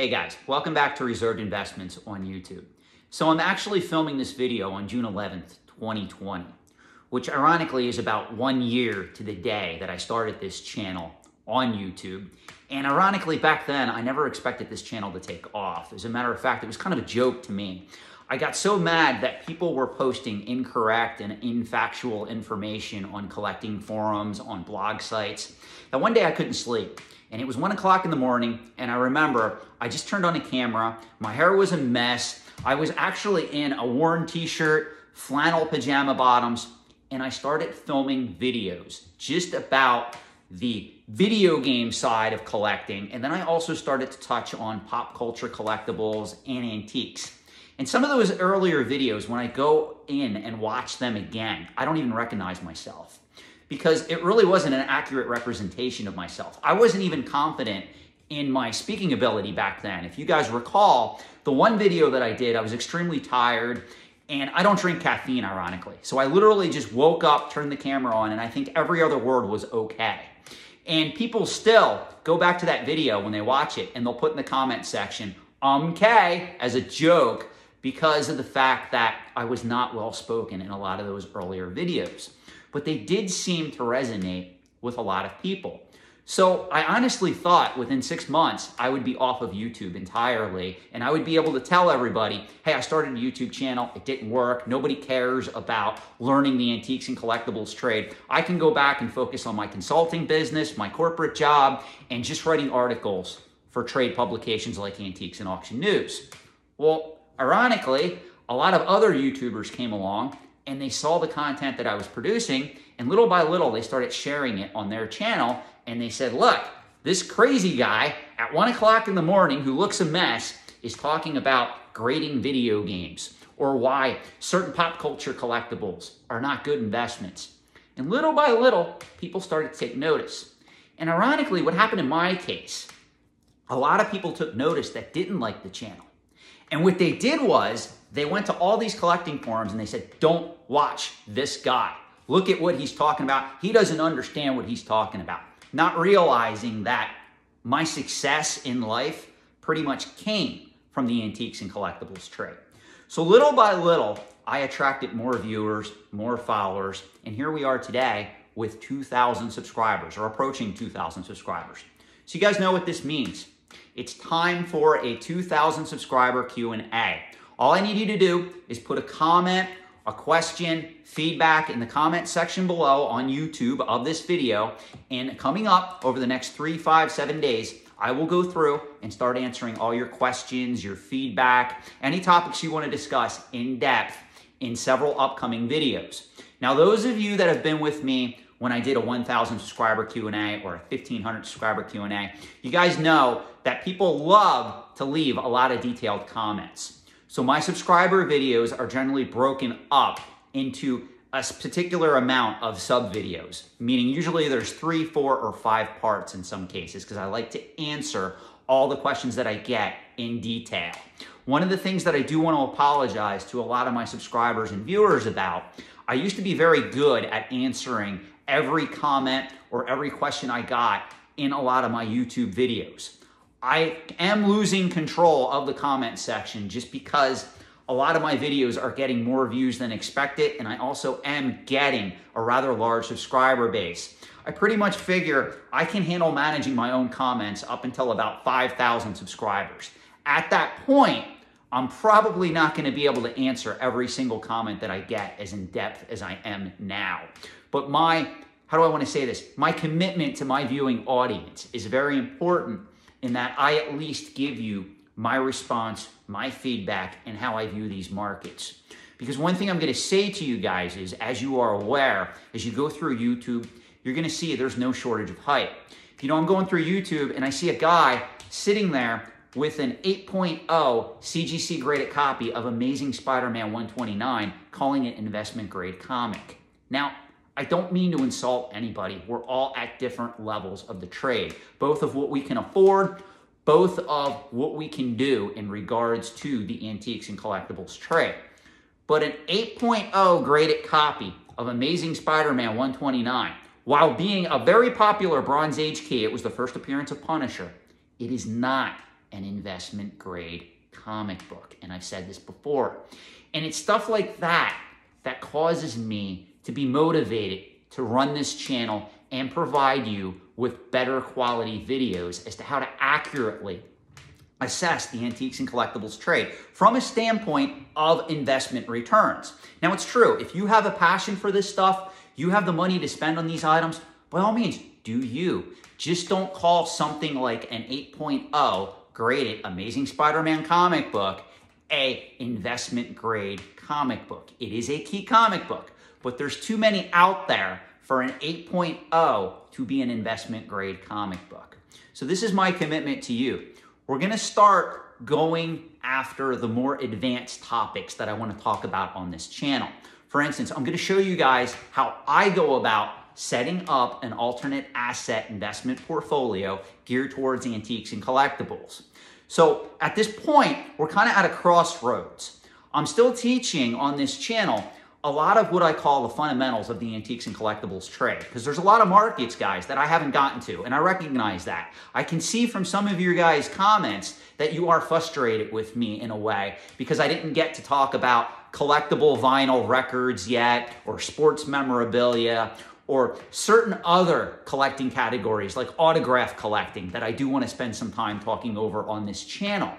Hey guys, welcome back to Reserved Investments on YouTube. So I'm actually filming this video on June 11th, 2020, which ironically is about 1 year to the day that I started this channel on YouTube. And ironically, back then, I never expected this channel to take off. As a matter of fact, it was kind of a joke to me. I got so mad that people were posting incorrect and infactual information on collecting forums, on blog sites, that one day I couldn't sleep. And it was 1 o'clock in the morning, and I remember I just turned on the camera, my hair was a mess, I was actually in a worn t-shirt, flannel pajama bottoms, and I started filming videos just about the video game side of collecting, and then I also started to touch on pop culture collectibles and antiques. And some of those earlier videos, when I go in and watch them again, I don't even recognize myself, because it really wasn't an accurate representation of myself. I wasn't even confident in my speaking ability back then. If you guys recall, the one video that I did, I was extremely tired, and I don't drink caffeine, ironically. So I literally just woke up, turned the camera on, and I think every other word was okay. And people still go back to that video when they watch it, and they'll put in the comment section, okay, as a joke, because of the fact that I was not well-spoken in a lot of those earlier videos. But they did seem to resonate with a lot of people. So I honestly thought within 6 months, I would be off of YouTube entirely, and I would be able to tell everybody, hey, I started a YouTube channel, it didn't work, nobody cares about learning the antiques and collectibles trade. I can go back and focus on my consulting business, my corporate job, and just writing articles for trade publications like Antiques and Auction News. Well, ironically, a lot of other YouTubers came along and they saw the content that I was producing, and little by little, they started sharing it on their channel, and they said, look, this crazy guy at 1 o'clock in the morning who looks a mess is talking about grading video games, or why certain pop culture collectibles are not good investments. And little by little, people started to take notice. And ironically, what happened in my case, a lot of people took notice that didn't like the channel. And what they did was, they went to all these collecting forums and they said, don't watch this guy. Look at what he's talking about. He doesn't understand what he's talking about. Not realizing that my success in life pretty much came from the antiques and collectibles trade. So little by little, I attracted more viewers, more followers, and here we are today with 2,000 subscribers, or approaching 2,000 subscribers. So you guys know what this means. It's time for a 2,000 subscriber Q&A. All I need you to do is put a comment, a question, feedback in the comment section below on YouTube of this video. And coming up over the next 3, 5, 7 days, I will go through and start answering all your questions, your feedback, any topics you want to discuss in depth in several upcoming videos. Now, those of you that have been with me when I did a 1,000 subscriber Q&A or a 1,500 subscriber Q&A, you guys know that people love to leave a lot of detailed comments. So my subscriber videos are generally broken up into a particular amount of sub videos, meaning usually there's 3, 4, or 5 parts in some cases, because I like to answer all the questions that I get in detail. One of the things that I do want to apologize to a lot of my subscribers and viewers about, I used to be very good at answering every comment or every question I got in a lot of my YouTube videos. I am losing control of the comment section just because a lot of my videos are getting more views than expected, and I also am getting a rather large subscriber base. I pretty much figure I can handle managing my own comments up until about 5,000 subscribers. At that point, I'm probably not going to be able to answer every single comment that I get as in depth as I am now. But how do I want to say this? My commitment to my viewing audience is very important, in that I at least give you my response, my feedback, and how I view these markets. Because one thing I'm going to say to you guys is, as you are aware, as you go through YouTube, you're going to see there's no shortage of hype. You know, I'm going through YouTube and I see a guy sitting there with an 8.0 CGC graded copy of Amazing Spider-Man 129, calling it an investment grade comic. Now, I don't mean to insult anybody. We're all at different levels of the trade, both of what we can afford, both of what we can do in regards to the antiques and collectibles trade. But an 8.0 graded copy of Amazing Spider-Man 129, while being a very popular Bronze Age key, it was the first appearance of Punisher, it is not an investment grade comic book. And I've said this before. And it's stuff like that that causes me to be motivated to run this channel and provide you with better quality videos as to how to accurately assess the antiques and collectibles trade from a standpoint of investment returns. Now, it's true, if you have a passion for this stuff, you have the money to spend on these items, by all means, do you. Just don't call something like an 8.0 graded Amazing Spider-Man comic book a investment grade comic book. It is a key comic book, but there's too many out there for an 8.0 to be an investment grade comic book. So this is my commitment to you. We're gonna start going after the more advanced topics that I wanna talk about on this channel. For instance, I'm gonna show you guys how I go about setting up an alternate asset investment portfolio geared towards antiques and collectibles. So at this point, we're kind of at a crossroads. I'm still teaching on this channel a lot of what I call the fundamentals of the antiques and collectibles trade, because there's a lot of markets, guys, that I haven't gotten to, and I recognize that. I can see from some of your guys' comments that you are frustrated with me in a way because I didn't get to talk about collectible vinyl records yet, or sports memorabilia, or certain other collecting categories like autograph collecting that I do want to spend some time talking over on this channel.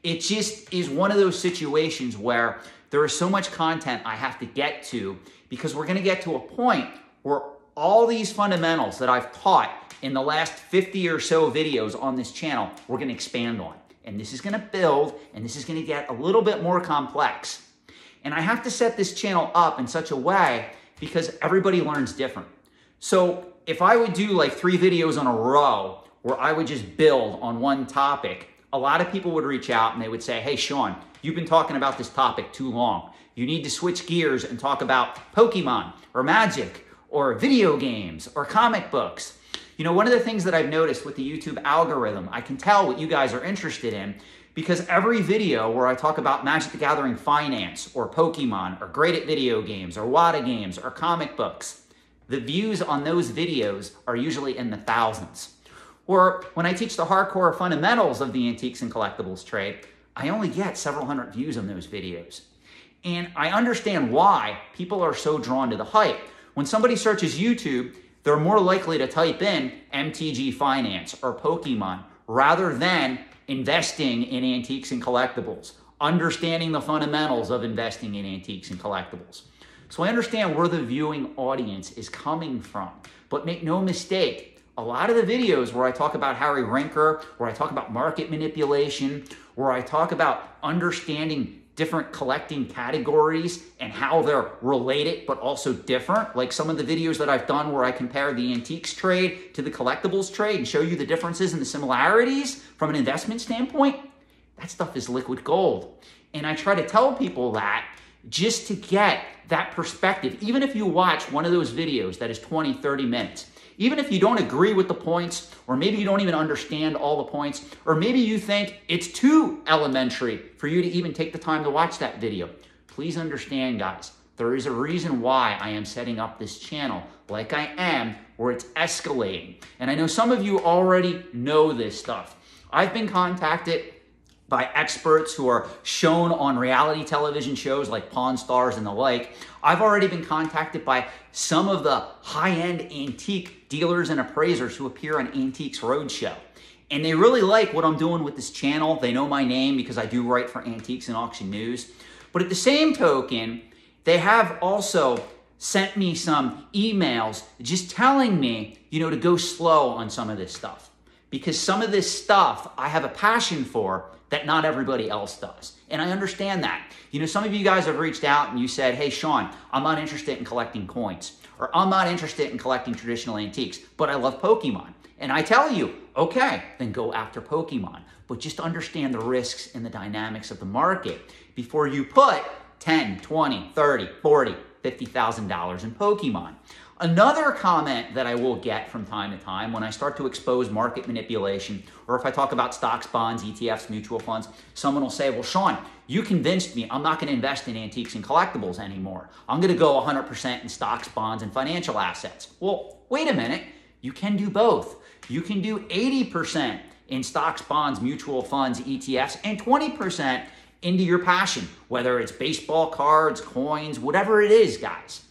It just is one of those situations where there is so much content I have to get to, because we're going to get to a point where all these fundamentals that I've taught in the last 50 or so videos on this channel, we're going to expand on. And this is going to build, and this is going to get a little bit more complex. And I have to set this channel up in such a way because everybody learns different. So if I would do like 3 videos in a row where I would just build on one topic, a lot of people would reach out and they would say, hey, Sean, you've been talking about this topic too long. You need to switch gears and talk about Pokemon or Magic or video games or comic books. You know, one of the things that I've noticed with the YouTube algorithm, I can tell what you guys are interested in, because every video where I talk about Magic the Gathering finance or Pokemon or great at video games or WATA games or comic books, the views on those videos are usually in the thousands. Or when I teach the hardcore fundamentals of the antiques and collectibles trade, I only get several hundred views on those videos. And I understand why people are so drawn to the hype. When somebody searches YouTube, they're more likely to type in MTG Finance or Pokemon rather than investing in antiques and collectibles, understanding the fundamentals of investing in antiques and collectibles. So I understand where the viewing audience is coming from, but make no mistake, a lot of the videos where I talk about Harry Rinker, where I talk about market manipulation, where I talk about understanding different collecting categories and how they're related but also different, like some of the videos that I've done where I compare the antiques trade to the collectibles trade and show you the differences and the similarities from an investment standpoint, that stuff is liquid gold. And I try to tell people that just to get that perspective. Even if you watch one of those videos that is 20, 30 minutes, even if you don't agree with the points, or maybe you don't even understand all the points, or maybe you think it's too elementary for you to even take the time to watch that video, please understand, guys, there is a reason why I am setting up this channel like I am, where it's escalating. And I know some of you already know this stuff. I've been contacted by experts who are shown on reality television shows like Pawn Stars and the like. I've already been contacted by some of the high-end antique dealers and appraisers who appear on Antiques Roadshow. And they really like what I'm doing with this channel. They know my name because I do write for Antiques and Auction News. But at the same token, they have also sent me some emails just telling me, to go slow on some of this stuff. Because some of this stuff I have a passion for that not everybody else does. And I understand that. Some of you guys have reached out and you said, hey, Sean, I'm not interested in collecting coins, or I'm not interested in collecting traditional antiques, but I love Pokemon. And I tell you, okay, then go after Pokemon. But just understand the risks and the dynamics of the market before you put $10, $20, $30, $40, $50,000 in Pokemon. Another comment that I will get from time to time when I start to expose market manipulation, or if I talk about stocks, bonds, ETFs, mutual funds, someone will say, well, Sean, you convinced me I'm not going to invest in antiques and collectibles anymore. I'm going to go 100% in stocks, bonds, and financial assets. Well, wait a minute. You can do both. You can do 80% in stocks, bonds, mutual funds, ETFs, and 20% into your passion, whether it's baseball cards, coins, whatever it is, guys.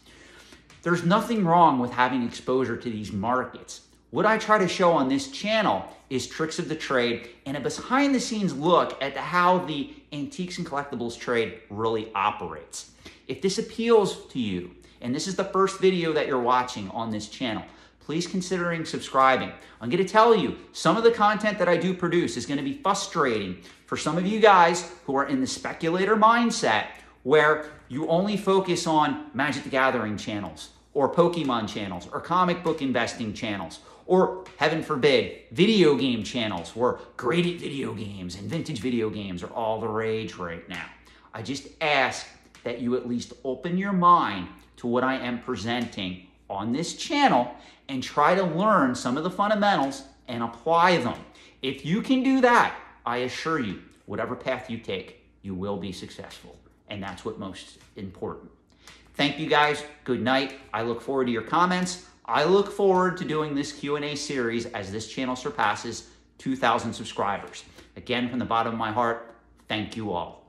There's nothing wrong with having exposure to these markets. What I try to show on this channel is tricks of the trade and a behind the scenes look at how the antiques and collectibles trade really operates. If this appeals to you, and this is the first video that you're watching on this channel, please consider subscribing. I'm going to tell you, some of the content that I do produce is going to be frustrating for some of you guys who are in the speculator mindset where you only focus on Magic the Gathering channels or Pokemon channels or comic book investing channels or, heaven forbid, video game channels where graded video games and vintage video games are all the rage right now. I just ask that you at least open your mind to what I am presenting on this channel and try to learn some of the fundamentals and apply them. If you can do that, I assure you, whatever path you take, you will be successful. And that's what's most important. Thank you guys. Good night. I look forward to your comments. I look forward to doing this Q&A series as this channel surpasses 2,000 subscribers. Again, from the bottom of my heart, thank you all.